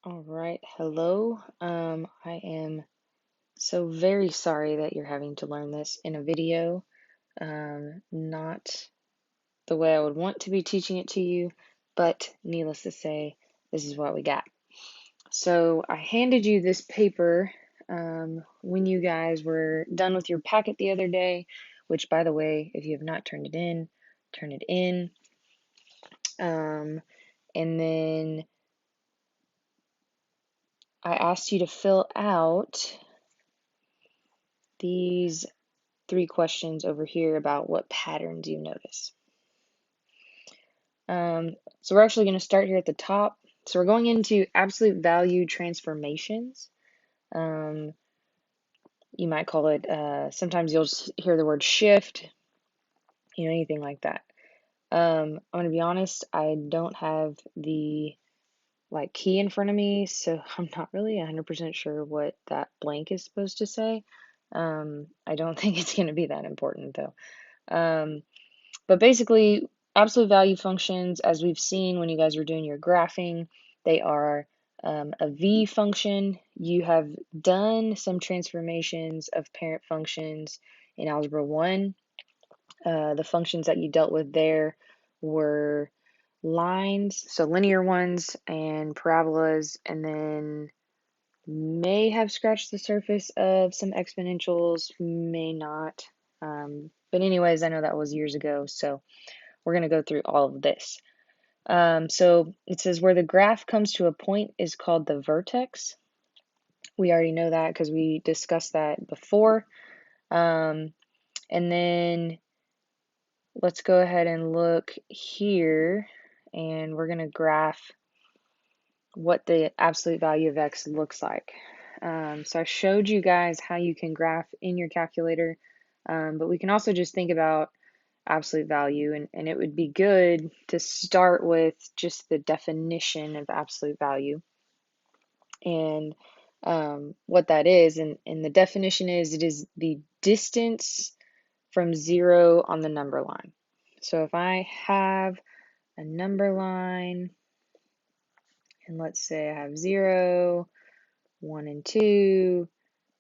All right, hello. I am so very sorry that you're having to learn this in a video. Not the way I would want to be teaching it to you, but needless to say, this is what we got. So I handed you this paper when you guys were done with your packet the other day, which, by the way, if you have not turned it in, turn it in. And then I asked you to fill out these 3 questions over here about what patterns you notice. So we're actually going to start here at the top. So we're going into absolute value transformations. You might call it, sometimes you'll just hear the word shift, anything like that. I'm going to be honest, I don't have the key in front of me, so I'm not really 100% sure what that blank is supposed to say. I don't think it's going to be that important though. But basically, absolute value functions, as we've seen when you guys were doing your graphing, they are a V function. You have done some transformations of parent functions in Algebra 1. The functions that you dealt with there were lines, so linear ones and parabolas, and then may have scratched the surface of some exponentials, may not. But anyways, I know that was years ago, so we're going to go through all of this. So it says where the graph comes to a point is called the vertex. We already know that because we discussed that before. And then let's go ahead and look here, and we're going to graph what the absolute value of x looks like. So I showed you guys how you can graph in your calculator, but we can also just think about absolute value, and it would be good to start with just the definition of absolute value and what that is. And the definition is it is the distance from 0 on the number line. So if I have a number line, and let's say I have 0, 1 and 2,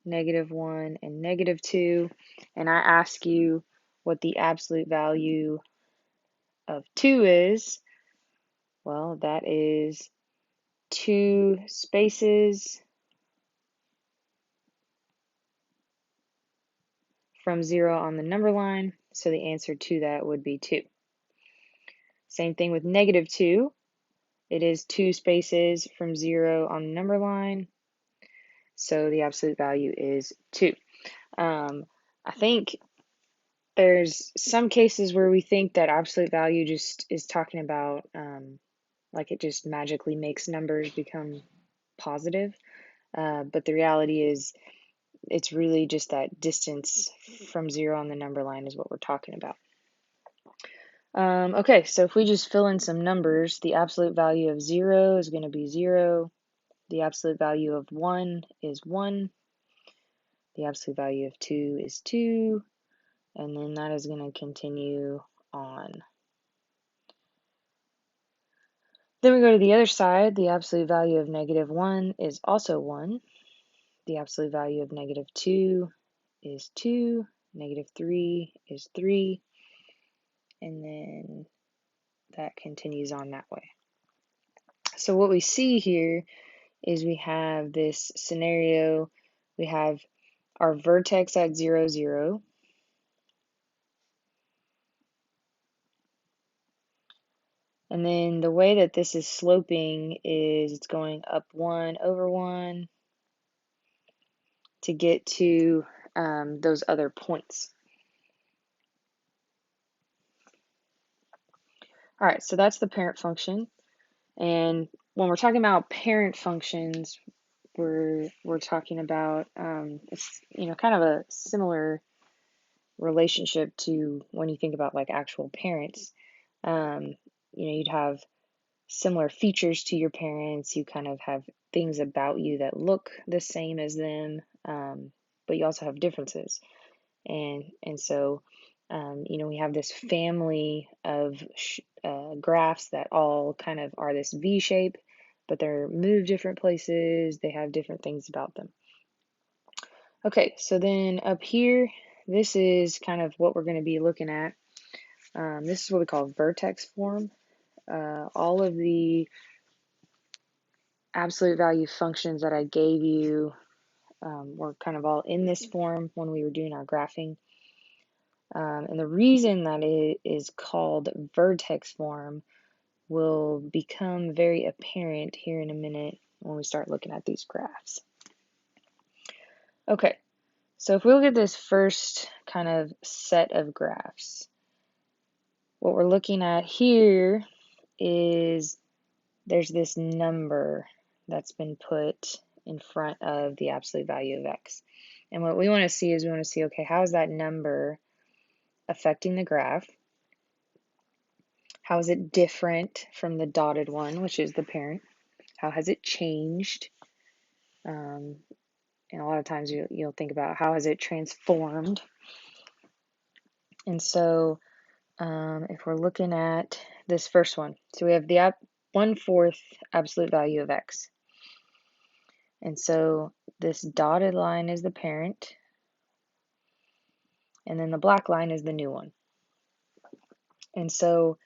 -1 and -2, and I ask you what the absolute value of 2 is, well, that is 2 spaces from 0 on the number line, so the answer to that would be 2. Same thing with -2. It is 2 spaces from 0 on the number line, so the absolute value is 2. I think there's some cases where we think that absolute value just is talking about like it just magically makes numbers become positive. But the reality is it's really just that distance from 0 on the number line is what we're talking about. Okay, so if we just fill in some numbers, the absolute value of 0 is going to be 0. The absolute value of 1 is 1. The absolute value of 2 is 2. And then that is going to continue on. Then we go to the other side. The absolute value of -1 is also 1. The absolute value of -2 is 2. -3 is 3. And then that continues on that way. So what we see here is we have this scenario. We have our vertex at 0, 0. And then the way that this is sloping is it's going up 1 over 1 to get to those other points. All right, so that's the parent function. And when we're talking about parent functions, we're talking about it's kind of a similar relationship to when you think about like actual parents. You'd have similar features to your parents. You kind of have things about you that look the same as them, but you also have differences. And so we have this family of graphs that all kind of are this V shape. but they're moved different places. They have different things about them. Okay, so then up here, this is kind of what we're going to be looking at. This is what we call vertex form. All of the absolute value functions that I gave you were kind of all in this form when we were doing our graphing. And the reason that it is called vertex form will become very apparent here in a minute when we start looking at these graphs. Okay, so if we look at this first kind of set of graphs, what we're looking at here is there's this number that's been put in front of the absolute value of x. And what we want to see is we want to see, okay, how is that number affecting the graph? How is it different from the dotted one, which is the parent? How has it changed? And a lot of times you'll think about how has it transformed. And so if we're looking at this first one, so we have the 1/4 absolute value of x. And so this dotted line is the parent, and then the black line is the new one. And so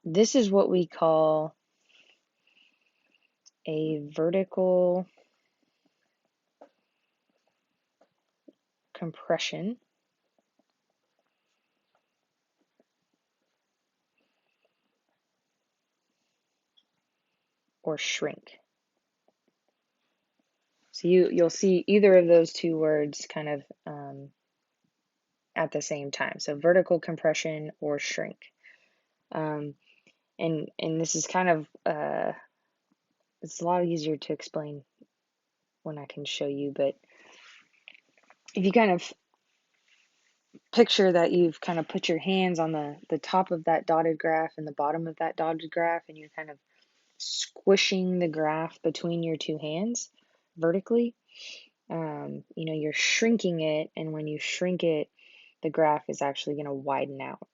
this is what we call a vertical compression or shrink. So you'll see either of those two words kind of at the same time. So vertical compression or shrink. And this is kind of it's a lot easier to explain when I can show you, but if you kind of picture that you've kind of put your hands on the top of that dotted graph and the bottom of that dotted graph, and you're kind of squishing the graph between your two hands vertically, you're shrinking it, and when you shrink it, the graph is actually going to widen out.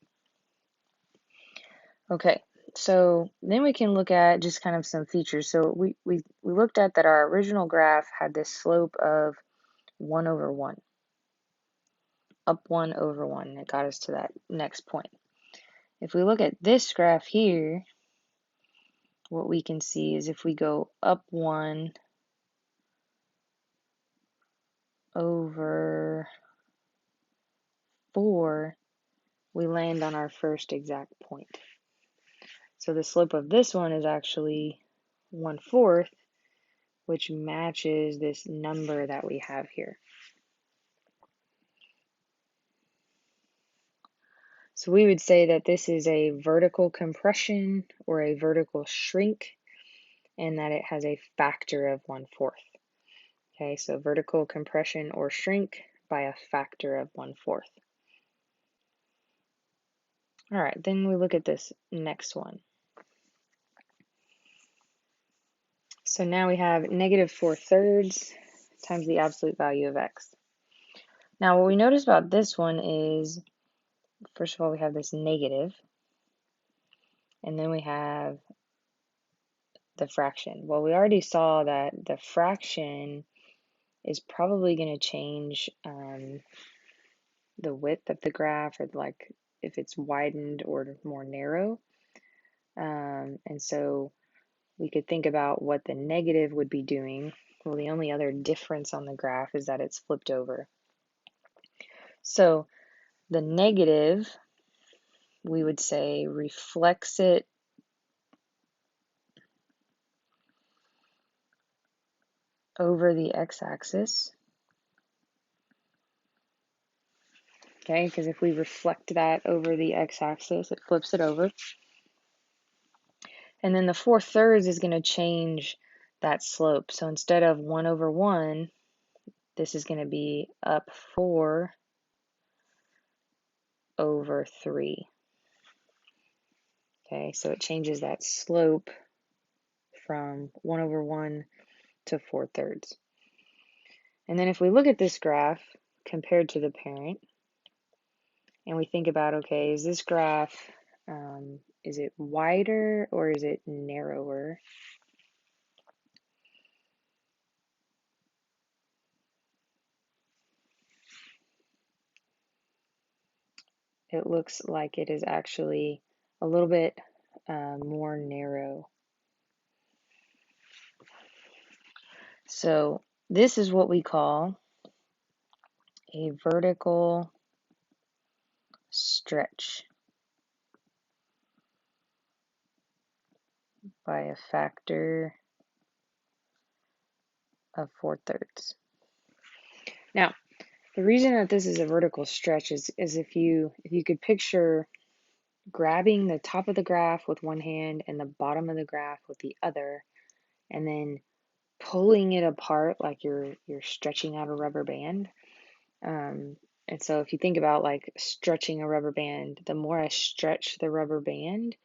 Okay, so then we can look at just kind of some features. So we looked at that our original graph had this slope of 1/1, up 1/1, and it got us to that next point. If we look at this graph here, what we can see is if we go up 1 over 4, we land on our first exact point. So the slope of this one is actually 1/4, which matches this number that we have here. So we would say that this is a vertical compression or a vertical shrink, and that it has a factor of 1/4. Okay, so vertical compression or shrink by a factor of 1/4. All right, then we look at this next one. So now we have -4/3 times the absolute value of x. Now what we notice about this one is, first of all, we have this negative, and then we have the fraction. Well, we already saw that the fraction is probably going to change the width of the graph, or like if it's widened or more narrow. And so we could think about what the negative would be doing. Well, the only other difference on the graph is that it's flipped over. So the negative, we would say, reflects it over the x-axis. Okay, because if we reflect that over the x-axis, it flips it over. And then the 4/3 is going to change that slope. So instead of 1/1, this is going to be up 4/3. Okay, so it changes that slope from 1/1 to 4/3. And then if we look at this graph compared to the parent, and we think about, okay, is this graph Is it wider or is it narrower? It looks like it is actually a little bit more narrow. So this is what we call a vertical stretch by a factor of 4/3. Now, the reason that this is a vertical stretch is if you could picture grabbing the top of the graph with one hand and the bottom of the graph with the other, and then pulling it apart like you're stretching out a rubber band. And so if you think about like stretching a rubber band, the more I stretch the rubber band,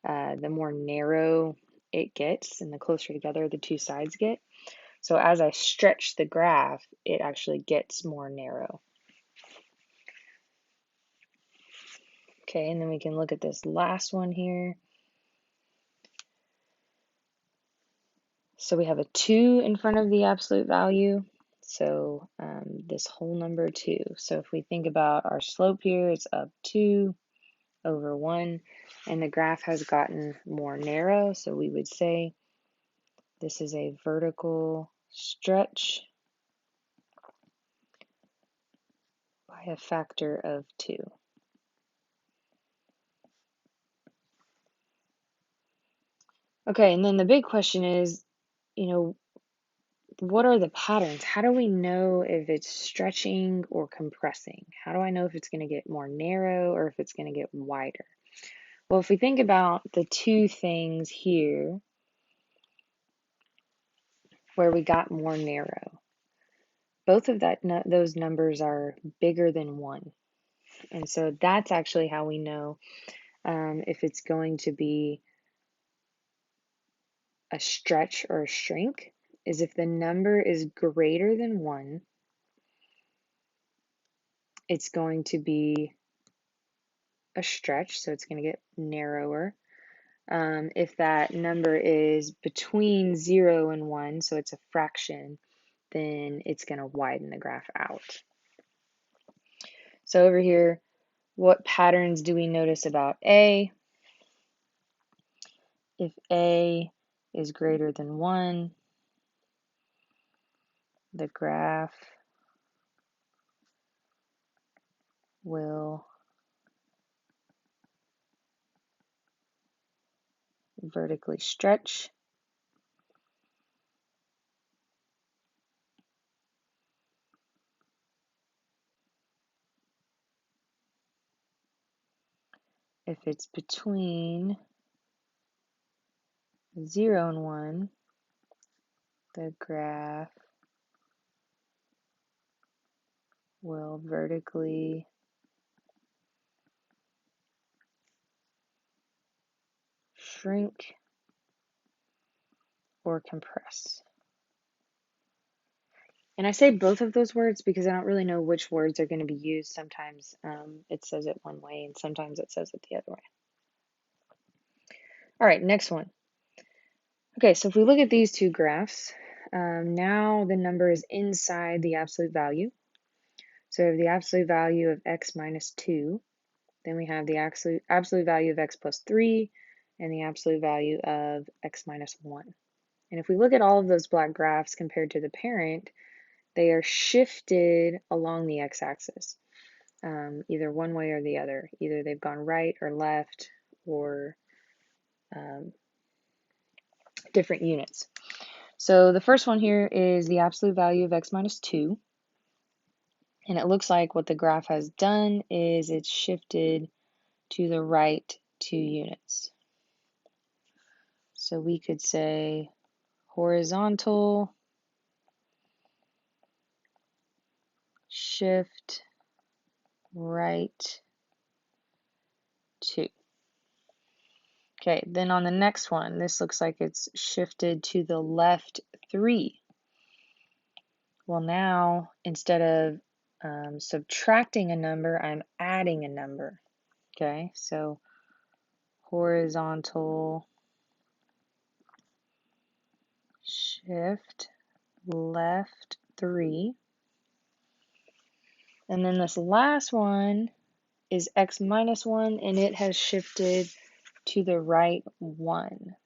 the more narrow it gets, and the closer together the two sides get. So as I stretch the graph, it actually gets more narrow. Okay, and then we can look at this last one here. So we have a 2 in front of the absolute value. So this whole number 2. So if we think about our slope here, it's up 2 over 1, and the graph has gotten more narrow. So we would say this is a vertical stretch by a factor of 2. Okay, and then the big question is, what are the patterns? How do we know if it's stretching or compressing? How do I know if it's going to get more narrow or if it's going to get wider? Well, if we think about the two things here where we got more narrow, both of those numbers are bigger than 1. And so that's actually how we know if it's going to be a stretch or a shrink, is if the number is greater than 1, it's going to be a stretch, so it's going to get narrower. If that number is between 0 and 1, so it's a fraction, then it's going to widen the graph out. So over here, what patterns do we notice about A? If A is greater than 1, the graph will vertically stretch. If it's between 0 and 1, the graph will vertically shrink or compress. And I say both of those words because I don't really know which words are going to be used. Sometimes it says it one way and sometimes it says it the other way. All right, next one. Okay, so if we look at these two graphs, now the number is inside the absolute value. So we have the absolute value of x minus 2. Then we have the absolute value of x plus 3 and the absolute value of x minus 1. And if we look at all of those black graphs compared to the parent, they are shifted along the x-axis, either one way or the other. Either they've gone right or left or different units. So the first one here is the absolute value of x minus 2. And it looks like what the graph has done is it's shifted to the right 2 units. So we could say horizontal shift right 2. Okay, then on the next one, this looks like it's shifted to the left 3. Well, now instead of subtracting a number, I'm adding a number. Okay, so horizontal shift left 3. And then this last one is x minus 1, and it has shifted to the right 1.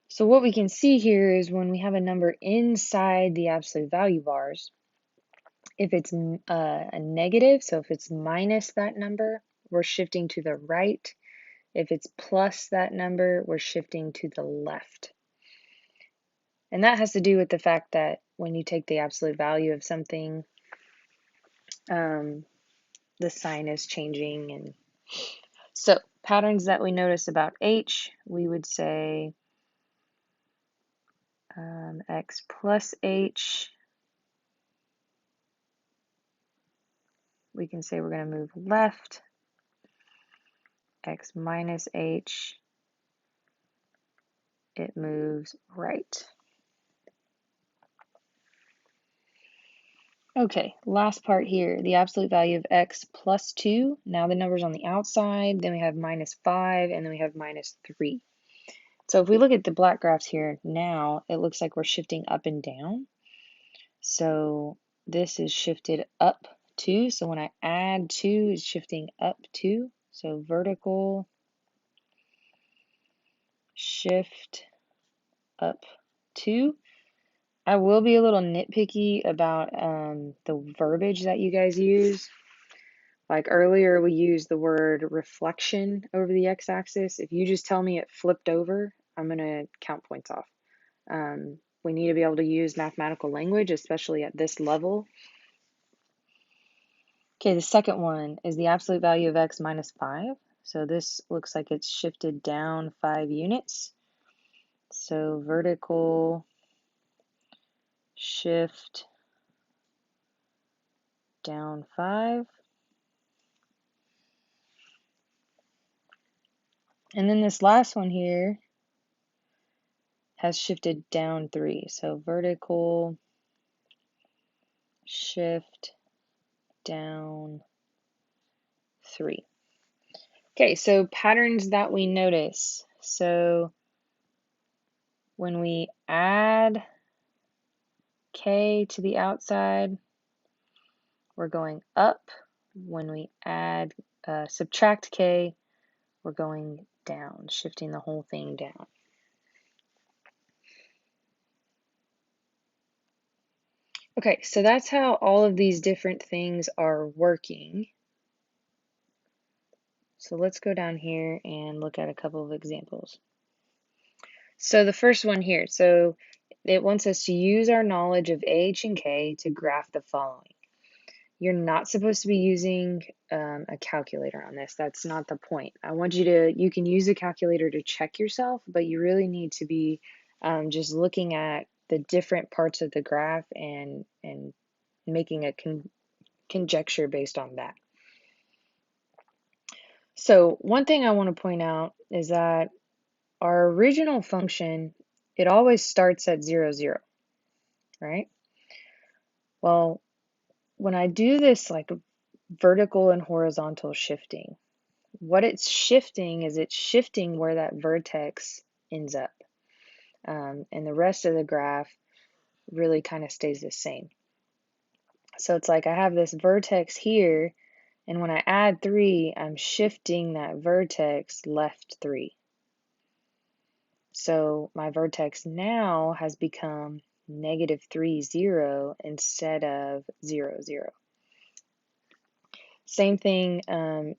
So what we can see here is when we have a number inside the absolute value bars, if it's a negative, so if it's minus that number, we're shifting to the right. If it's plus that number, we're shifting to the left. And that has to do with the fact that when you take the absolute value of something, the sign is changing. And so patterns that we notice about H, we would say x plus H. We can say we're going to move left. X minus H, it moves right. Okay, last part here, the absolute value of x plus 2. Now the number's on the outside, then we have minus 5, and then we have minus 3. So if we look at the black graphs here now, it looks like we're shifting up and down. So this is shifted up 2. So when I add 2, it's shifting up 2. So vertical shift up 2. I will be a little nitpicky about the verbiage that you guys use. Like earlier, we used the word reflection over the x-axis. If you just tell me it flipped over, I'm going to count points off. We need to be able to use mathematical language, especially at this level. Okay, the second one is the absolute value of x minus 5. So this looks like it's shifted down 5 units. So vertical shift down 5. And then this last one here has shifted down 3. So vertical shift down 3. Okay, so patterns that we notice. So when we add k to the outside, we're going up. When we subtract k, we're going down, shifting the whole thing down. Okay, so that's how all of these different things are working. So let's go down here and look at a couple of examples. So the first one here, so it wants us to use our knowledge of AH and K to graph the following. You're not supposed to be using a calculator on this. That's not the point. I want you can use a calculator to check yourself, but you really need to be just looking at the different parts of the graph and making a conjecture based on that. So one thing I want to point out is that our original function, it always starts at 0, 0, right? Well, when I do this like vertical and horizontal shifting, what it's shifting is it's shifting where that vertex ends up. And the rest of the graph really kind of stays the same. So it's like I have this vertex here, and when I add 3, I'm shifting that vertex left 3. So my vertex now has become -3, 0 instead of 0, 0. Same thing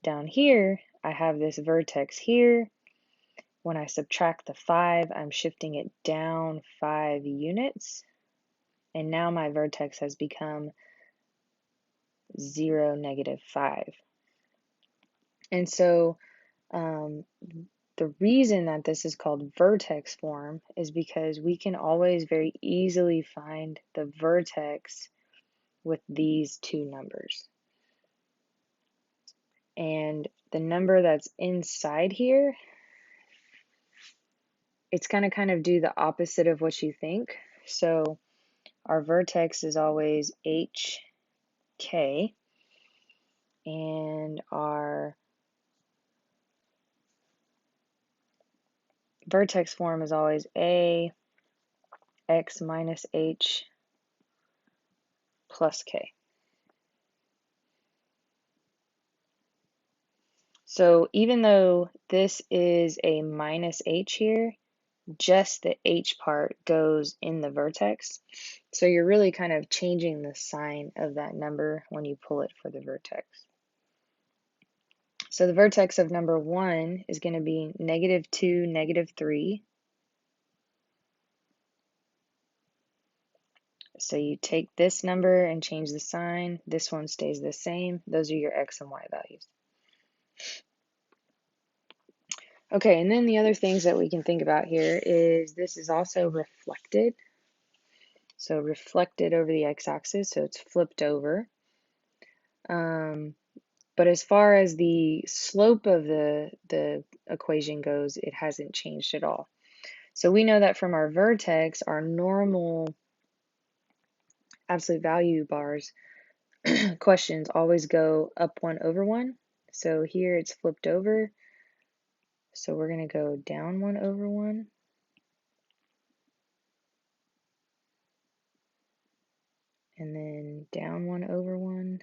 down here. I have this vertex here. When I subtract the 5, I'm shifting it down 5 units. And now my vertex has become 0, -5. And so the reason that this is called vertex form is because we can always very easily find the vertex with these two numbers. And the number that's inside here it's going to kind of do the opposite of what you think. So our vertex is always HK, and our vertex form is always A x minus h plus k. So even though this is a minus h here, just the h part goes in the vertex. So you're really kind of changing the sign of that number when you pull it for the vertex. So the vertex of number 1 is going to be -2, -3. So you take this number and change the sign. This one stays the same. Those are your x and y values. Okay, and then the other things that we can think about here is this is also reflected. So reflected over the x-axis, so it's flipped over. But as far as the slope of the equation goes, it hasn't changed at all. So we know that from our vertex, our normal absolute value bars questions always go up 1 over 1. So here it's flipped over. So we're going to go down 1 over 1. And then down 1 over 1.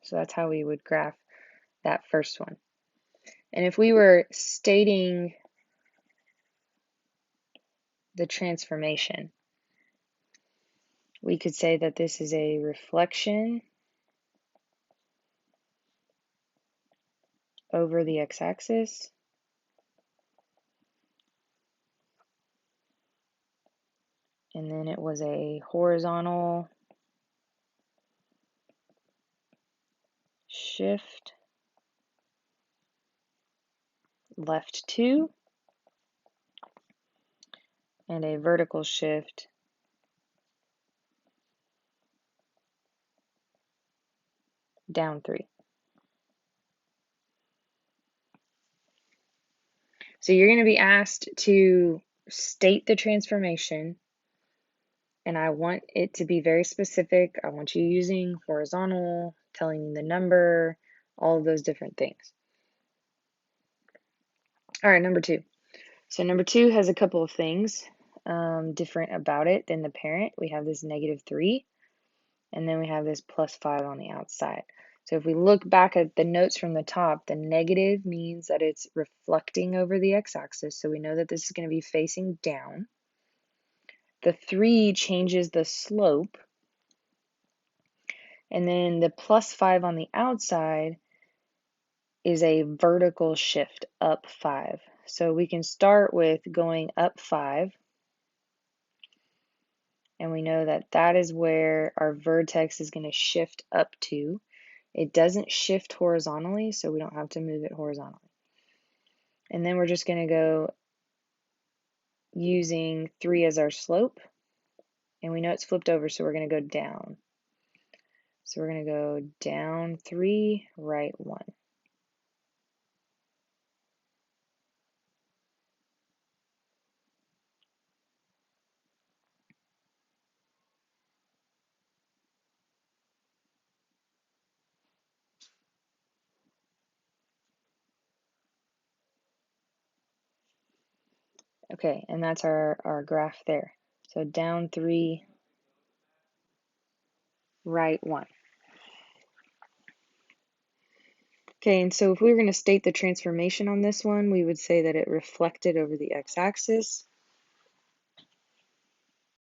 So that's how we would graph that first one. And if we were stating the transformation, we could say that this is a reflection over the x-axis, and then it was a horizontal shift left 2, and a vertical shift down 3. So you're going to be asked to state the transformation, and I want it to be very specific. I want you using horizontal, telling me the number, all of those different things. All right, number 2. So number 2 has a couple of things different about it than the parent. We have this -3, and then we have this +5 on the outside. So if we look back at the notes from the top, the negative means that it's reflecting over the x-axis, so we know that this is going to be facing down. The 3 changes the slope, and then the +5 on the outside is a vertical shift up 5. So we can start with going up 5, and we know that that is where our vertex is going to shift up to. It doesn't shift horizontally, so we don't have to move it horizontally. And then we're just going to go using 3 as our slope, and we know it's flipped over, so we're going to go down. So we're going to go down 3, right 1. Okay, and that's our graph there. So down 3, right 1. Okay, and so if we were going to state the transformation on this one, we would say that it reflected over the x-axis.